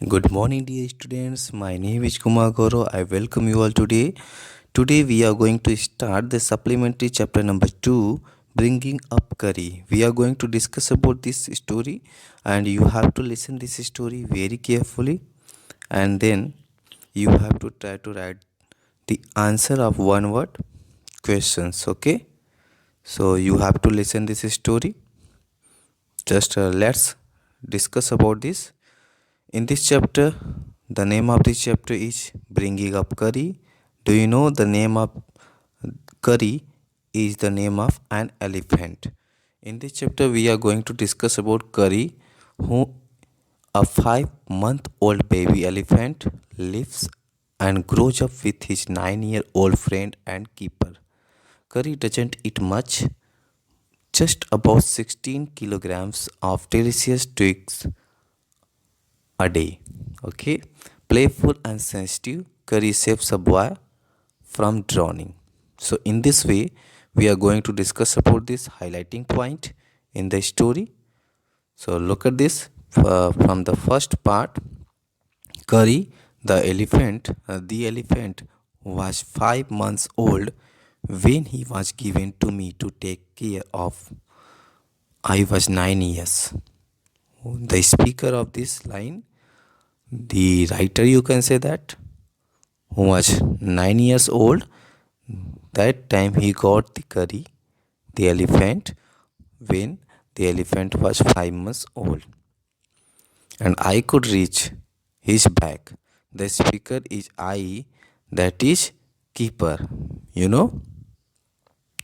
Good morning, dear students. My name is Kumar Goro. I welcome you all today. Today, we are going to start the supplementary chapter number 2, Bringing Up Curry. We are going to discuss about this story, and you have to listen this story very carefully, and then you have to try to write the answer of one word questions. Okay? So you have to listen this story. Just let's discuss about this. In this chapter, the name of this chapter is Bringing Up Curry. Do you know the name of Curry is the name of an elephant? In this chapter, we are going to discuss about Curry, who a 5-month-old baby elephant lives and grows up with his 9-year-old friend and keeper. Curry doesn't eat much, just about 16 kilograms of delicious twigs a day. Okay, playful and sensitive, Curry saves a boy from drowning. So, in this way, we are going to discuss about this highlighting point in the story. So, look at this from the first part. Curry, the elephant was 5 months old when he was given to me to take care of. I was 9 years. The speaker of this line, the writer, you can say that, who was 9 years old, that time he got the Curry, the elephant, when the elephant was 5 months old, and I could reach his back. The speaker is I, that is keeper, you know,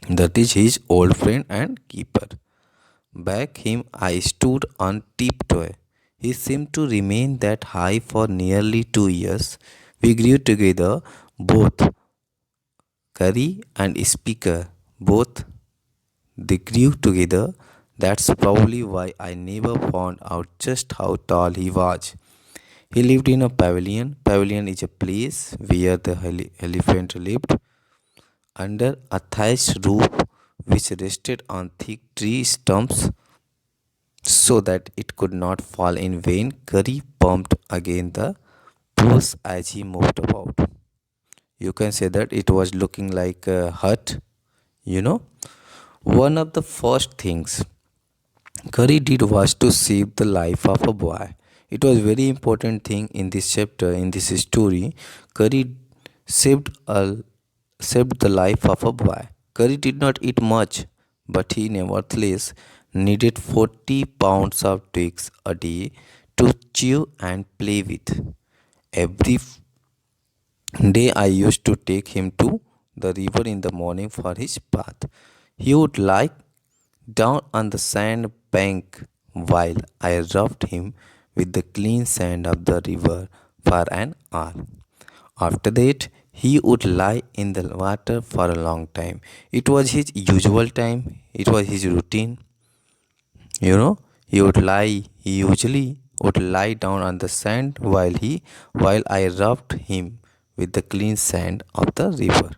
that is his old friend and keeper. Back him I stood on tiptoe. He seemed to remain that high for nearly 2 years. We grew together, both Curry and Speaker, both they grew together. That's probably why I never found out just how tall he was. He lived in a pavilion. Pavilion is a place where the elephant lived under a thatched roof which rested on thick tree stumps so that it could not fall in vain. Curry bumped against the posts as he moved about. You can say that it was looking like a hut, you know. One of the first things Curry did was to save the life of a boy. It was very important thing in this chapter, in this story. Curry saved a saved the life of a boy. Curry did not eat much, but he nevertheless needed 40 pounds of twigs a day to chew and play with. Every day I used to take him to the river in the morning for his bath. He would lie down on the sand bank while I rubbed him with the clean sand of the river for an hour. After that, he would lie in the water for a long time. It was his usual time, it was his routine. He usually would lie down on the sand while I rubbed him with the clean sand of the river.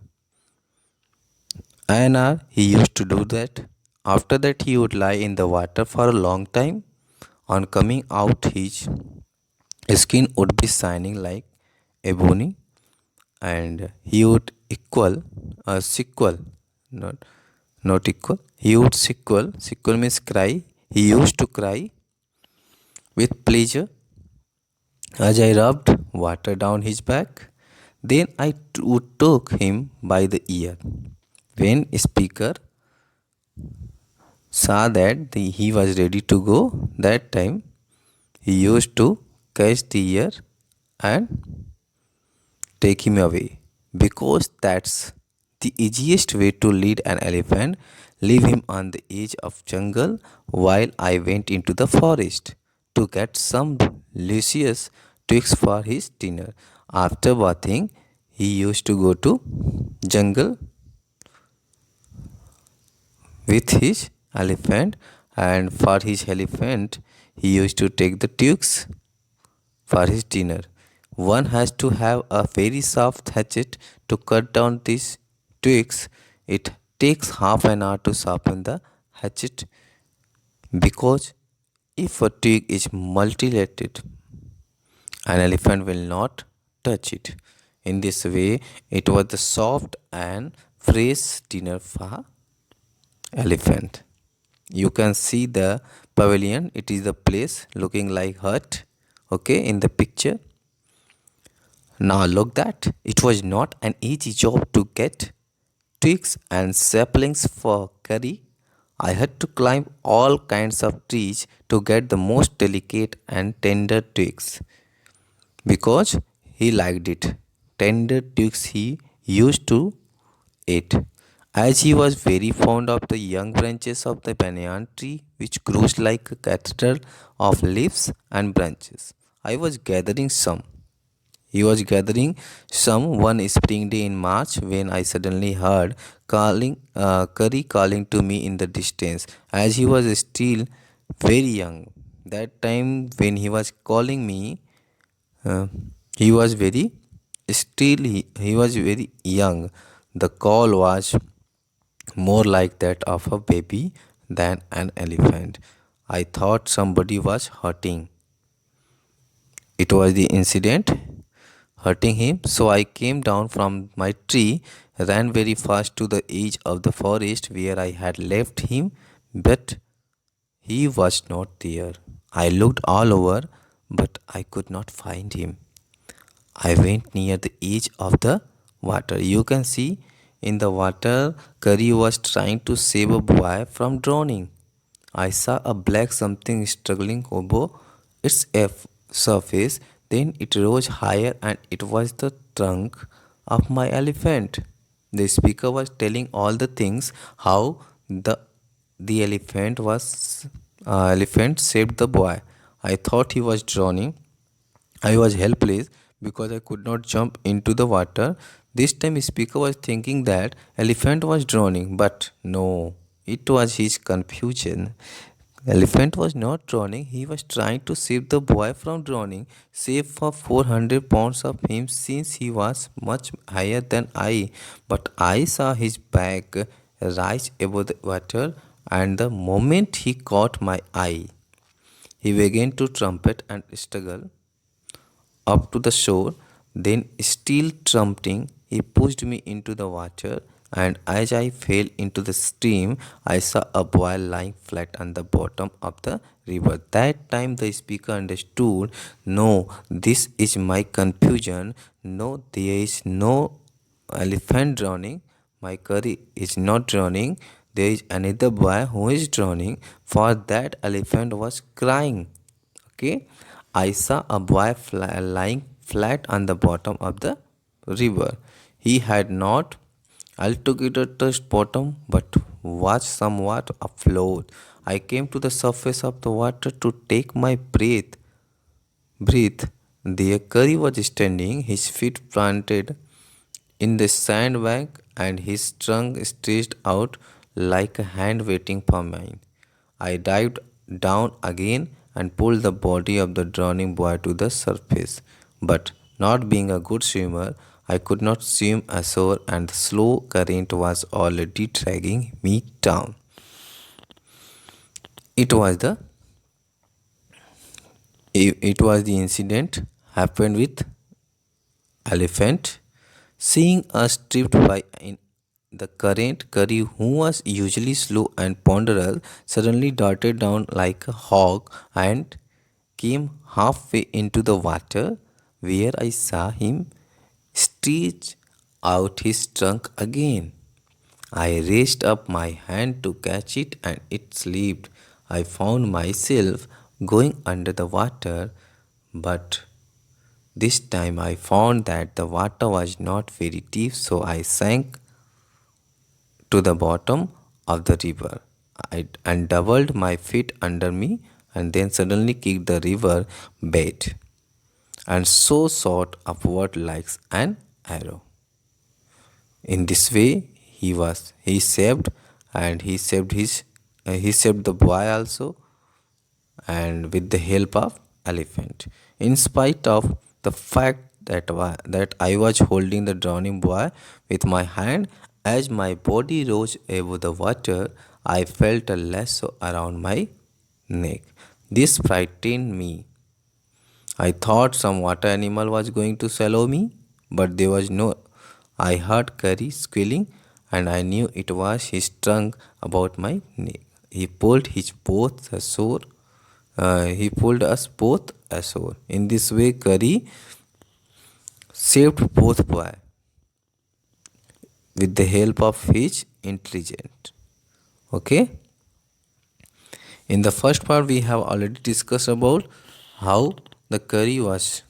An hour he used to do that. After that, he would lie in the water for a long time. On coming out, his skin would be shining like ebony, and he would equal a sequel, not not equal. He would sequel. Sequel means cry. He used to cry with pleasure as I rubbed water down his back. Then I would took him by the ear. When speaker saw that he was ready to go, that time he used to catch the ear and take him away, because that's the easiest way to lead an elephant. Leave him on the edge of jungle while I went into the forest to get some luscious twigs for his dinner. After bathing, he used to go to jungle with his elephant, and for his elephant he used to take the twigs for his dinner. One has to have a very soft hatchet to cut down these twigs. It takes half an hour to sharpen the hatchet, because if a twig is multilayered An elephant will not touch it. In this way, it was the soft and fresh dinner for elephant. You can see the pavilion. It is the place looking like hut. Okay, in the picture. Now look that it was not an easy job to get twigs and saplings for curry. I had to climb all kinds of trees to get the most delicate and tender twigs because he liked it. Tender twigs he used to eat, as he was very fond of the young branches of the banyan tree, which grows like a cathedral of leaves and branches. I was gathering some. He was gathering some one spring day in March when I suddenly heard Curry calling to me in the distance, as he was still very young. That time when he was calling me, uh, he was very he was very young. The call was more like that of a baby than an elephant. I thought somebody was hurting. It was the incident hurting him, so I came down from my tree, ran very fast to the edge of the forest where I had left him, but he was not there. I looked all over, but I could not find him. I went near the edge of the water. You can see in the water, Curry was trying to save a boy from drowning. I saw a black something struggling above its surface. Then it rose higher, and it was the trunk of my elephant. The speaker was telling all the things how the elephant saved the boy. I thought he was drowning. I was helpless because I could not jump into the water. This time speaker was thinking that elephant was drowning, but no, it was his confusion. Elephant was not drowning. He was trying to save the boy from drowning, save for 400 pounds of him since he was much higher than I. But I saw his back rise above the water, and the moment he caught my eye, he began to trumpet and struggle up to the shore. Then, still trumpeting, he pushed me into the water, and as I fell into the stream, I saw a boy lying flat on the bottom of the river. That time, the speaker understood, no, this is my confusion. No, there is no elephant drowning. My curry is not drowning. There is another boy who is drowning, for that elephant was crying. Okay, I saw a boy lying flat on the bottom of the river. He had not altogether touched bottom, but was somewhat afloat. I came to the surface of the water to take my breath. The curry was standing, his feet planted in the sandbank, and his trunk stretched out like a hand waiting for mine. I dived down again and pulled the body of the drowning boy to the surface. But not being a good swimmer, I could not swim ashore, and the slow current was already dragging me down. It was the it was the incident happened with elephant. Seeing us drift by in the current, Curry, who was usually slow and ponderous, suddenly darted down like a hawk and came halfway into the water, where I saw him stretch out his trunk again. I raised up my hand to catch it, and it slipped. I found myself going under the water, but this time I found that the water was not very deep, so I sank to the bottom of the river. And doubled my feet under me, and then suddenly kicked the river bed, and so shot upward like an arrow. In this way, he saved, and he saved the boy also, and with the help of elephant. In spite of the fact that I was holding the drowning boy with my hand, as my body rose above the water, I felt a lasso around my neck. This frightened me. I thought some water animal was going to swallow me, but there was no. I heard Curry squealing, and I knew it was his trunk about my neck. He pulled his both ashore. He pulled us both ashore. In this way, Curry saved both boy with the help of his intelligence. Okay. In the first part, we have already discussed about how the Curry was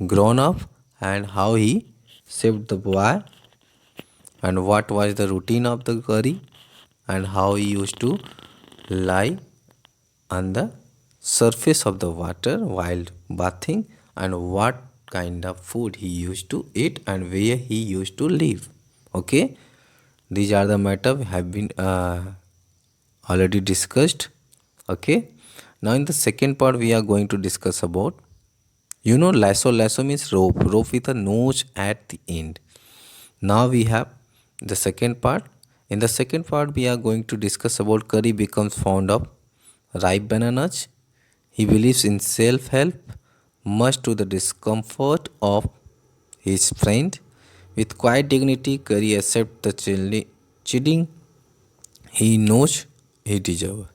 grown up and how he saved the boy and what was the routine of the Curry and how he used to lie on the surface of the water while bathing and what kind of food he used to eat and where he used to live. Okay, these are the matter have been already discussed. Okay, now in the second part we are going to discuss about, lasso means rope with a notch at the end. Now we have the second part. In the second part we are going to discuss about Curry becomes fond of ripe bananas. He believes in self-help, much to the discomfort of his friend. With quiet dignity, Curry accepts the chiding he knows he deserves.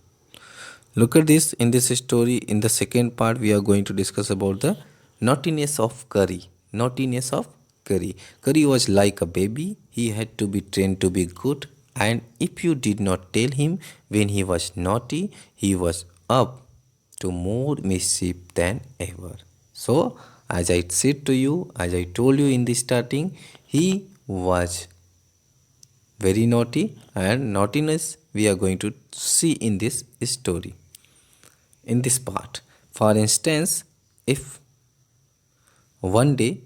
Look at this in this story. In the second part, we are going to discuss about the naughtiness of Curry. Naughtiness of Curry. Curry was like a baby. He had to be trained to be good. And if you did not tell him when he was naughty, he was up to more mischief than ever. So, as I said to you, as I told you in the starting, he was very naughty, and naughtiness we are going to see in this story, in this part. For instance, if one day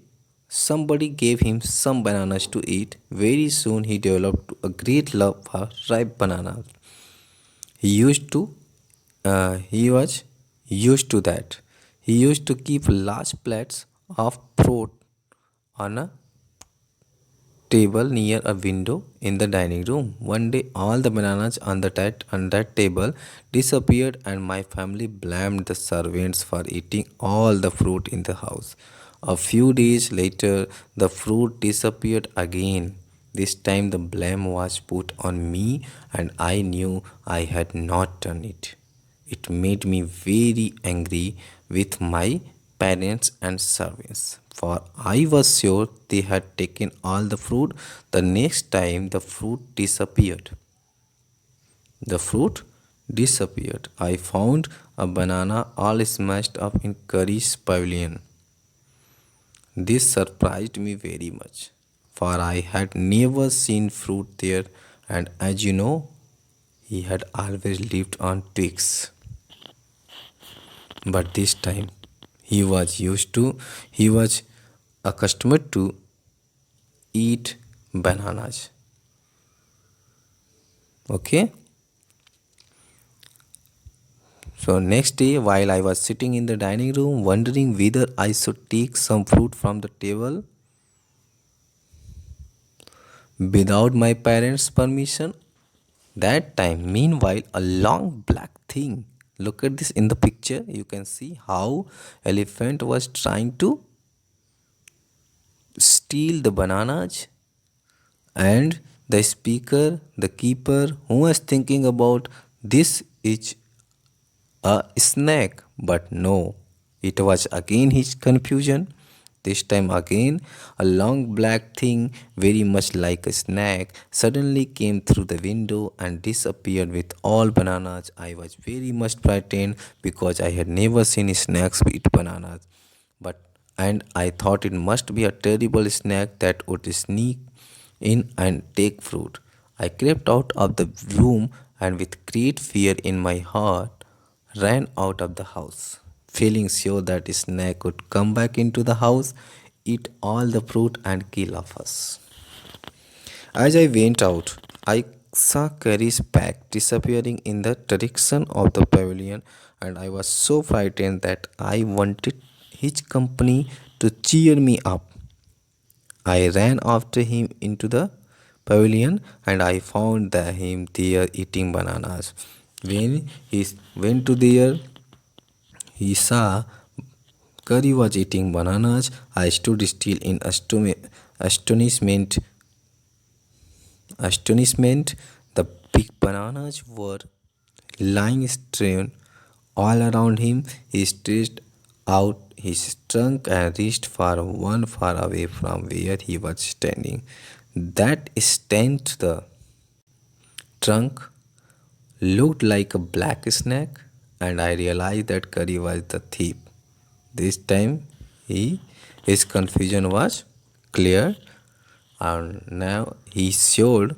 somebody gave him some bananas to eat, very soon he developed a great love for ripe bananas. He used to, he was used to that. He used to keep large plates of fruit on a table near a window in the dining room. One day, all the bananas on that table disappeared, and my family blamed the servants for eating all the fruit in the house. A few days later, the fruit disappeared again. This time, the blame was put on me, and I knew I had not done it. It made me very angry with my parents and servants, for I was sure they had taken all the fruit. The next time the fruit disappeared. The fruit disappeared. I found a banana all smashed up in Curry's pavilion. This surprised me very much, for I had never seen fruit there, and as you know, he had always lived on twigs. But this time he was accustomed to eat bananas. Okay. So next day, while I was sitting in the dining room wondering whether I should take some fruit from the table without my parents' permission, that time, meanwhile, a long black thing. Look at this in the picture. You can see how elephant was trying to steal the bananas, and the speaker, the keeper, who was thinking about this is a snake, but no, it was again his confusion. This time again, a long black thing, very much like a snake, suddenly came through the window and disappeared with all bananas. I was very much frightened because I had never seen snakes eat bananas. But and I thought it must be a terrible snake that would sneak in and take fruit. I crept out of the room and with great fear in my heart ran out of the house, feeling sure that a snake would come back into the house, eat all the fruit, and kill of us. As I went out, I saw Carrie's pack disappearing in the direction of the pavilion, and I was so frightened that I wanted his company to cheer me up. I ran after him into the pavilion, and I found him there eating bananas. When he went to there, he saw Curry was eating bananas. I stood still in astonishment. Astonishment. The big bananas were lying strewn all around him. He stretched out his trunk and reached for one far away from where he was standing. That instant, the trunk looked like a black snake, and I realized that Curry was the thief. This time, his confusion was clear, and now he showed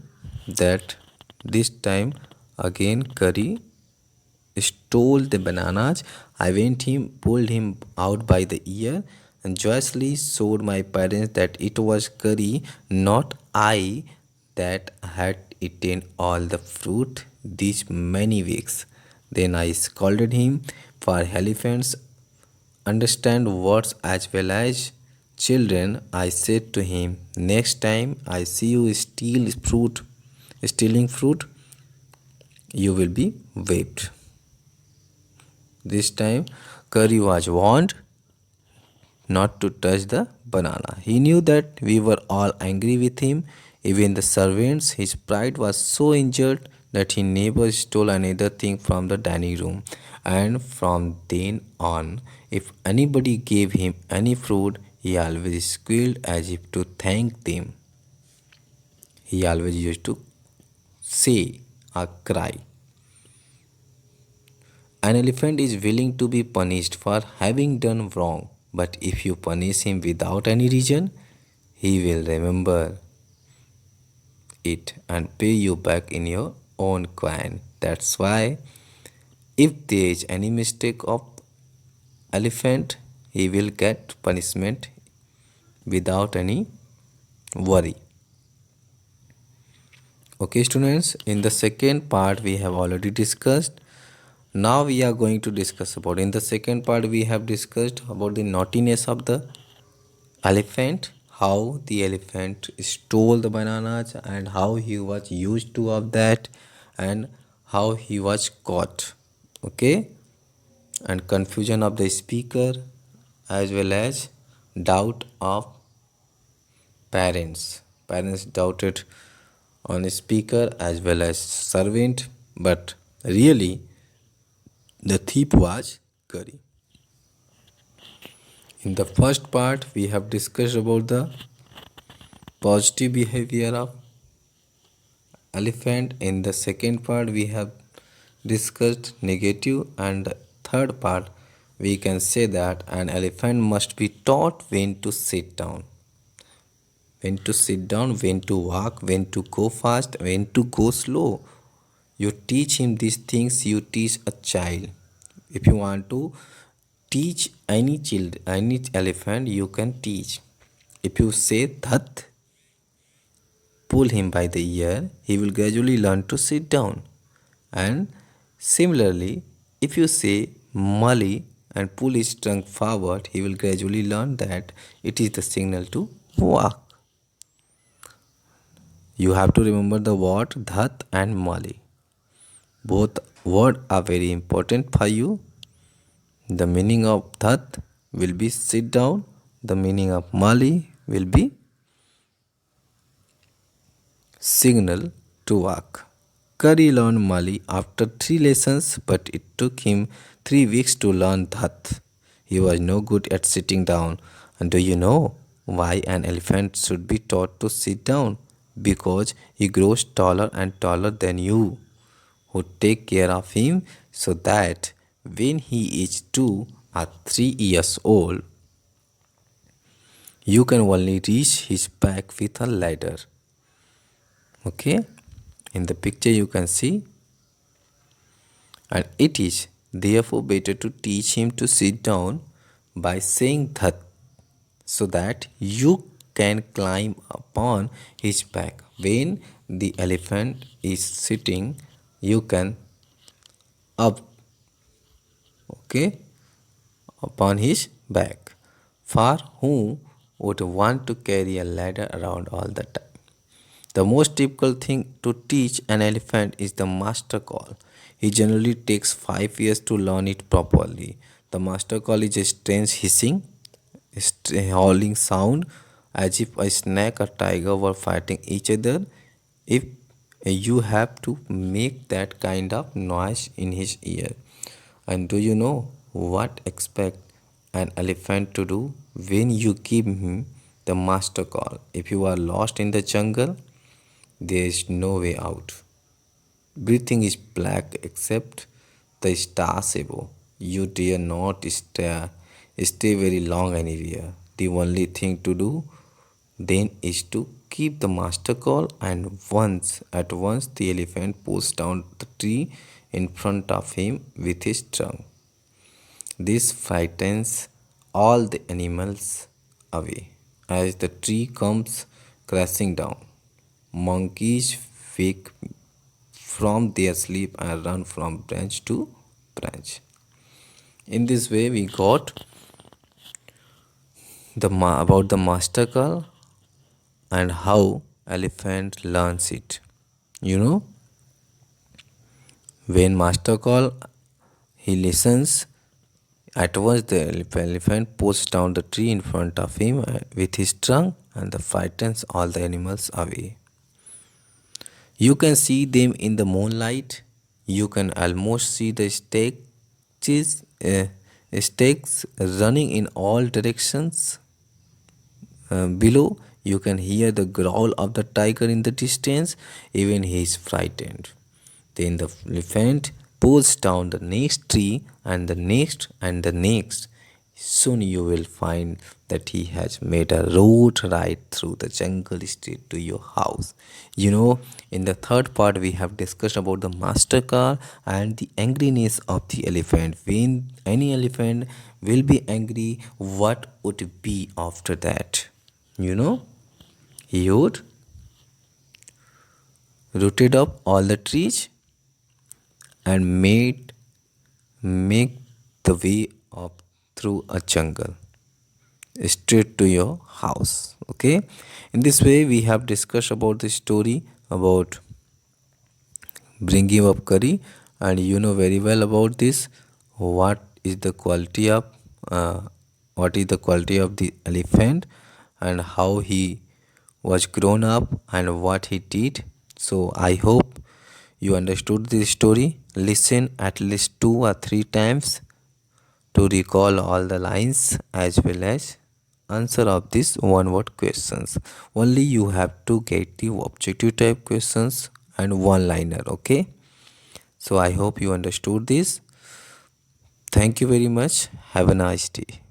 that this time again Curry stole the bananas. I went him, pulled him out by the ear, and joyously showed my parents that it was Curry, not I, that had eaten all the fruit these many weeks. Then I scolded him, for elephants understand words as well as children. I said to him, next time I see you stealing fruit, you will be whipped. This time, Curry was warned not to touch the banana. He knew that we were all angry with him, even the servants. His pride was so injured that he never stole another thing from the dining room. And from then on, if anybody gave him any fruit, he always squealed as if to thank them. He always used to say or cry. An elephant is willing to be punished for having done wrong, but if you punish him without any reason, he will remember it and pay you back in your own coin. That's why, if there is any mistake of elephant, he will get punishment without any worry. Okay, students, in the second part we have already discussed. Now we are going to discuss about, in the second part we have discussed about the naughtiness of the elephant, how the elephant stole the bananas and how he was used to of that, and how he was caught. Okay, and confusion of the speaker, as well as doubt of parents doubted on a speaker as well as servant, but really the thief was Curry. In the first part, we have discussed about the positive behavior of elephant. In the second part, we have discussed negative, and the third part, we can say that an elephant must be taught when to sit down. When to sit down, when to walk, when to go fast, when to go slow. You teach him these things, you teach a child. If you want to teach any elephant, you can teach. If you say dhat, pull him by the ear, he will gradually learn to sit down. And similarly, if you say mali and pull his trunk forward, he will gradually learn that it is the signal to walk. You have to remember the word dhat and mali. Both words are very important for you. The meaning of dhat will be sit down. The meaning of mali will be signal to walk. Curry learned mali after 3 lessons, but it took him 3 weeks to learn dhat. He was no good at sitting down. And do you know why an elephant should be taught to sit down? Because he grows taller and taller than you, who take care of him, so that when he is 2 or 3 years old, you can only reach his back with a ladder. Okay, in the picture you can see, and it is therefore better to teach him to sit down by saying dhat, so that you can climb upon his back. When the elephant is sitting, you can up, okay, upon his back. For who would want to carry a ladder around all the time? The most difficult thing to teach an elephant is the master call. It generally takes 5 years to learn it properly. The master call is a strange hissing, howling sound as if a snake or tiger were fighting each other. If you have to make that kind of noise in his ear. And do you know what expect an elephant to do when you give him the master call? If you are lost in the jungle, there is no way out. Everything is black except the stars above. You dare not stay very long anywhere. The only thing to do then is to keep the master call, and once the elephant pulls down the tree in front of him with his trunk. This frightens all the animals away. As the tree comes crashing down, monkeys wake from their sleep and run from branch to branch. In this way, we got about the master call and how elephant learns it. You know, when master call, he listens. At once, the elephant pulls down the tree in front of him with his trunk and frightens all the animals away. You can see them in the moonlight. You can almost see the stakes running in all directions. Below, you can hear the growl of the tiger in the distance. Even he is frightened. Then the elephant pulls down the next tree and the next and the next. Soon you will find that he has made a road right through the jungle straight to your house. You know, in the third part, we have discussed about the master car and the angriness of the elephant. When any elephant will be angry, what would be after that? You know, he would rooted up all the trees and make the way up through a jungle straight to your house. Okay, in this way we have discussed about the story about bringing up curry, and you know very well about this. What is the quality of uh, what is the quality of the elephant and how he was grown up and what he did. So I hope you understood this story. Listen at least 2 or 3 times to recall all the lines as well as answer of these one word questions. Only you have to get the objective type questions and one liner. Okay, so I hope you understood this. Thank you very much. Have a nice day.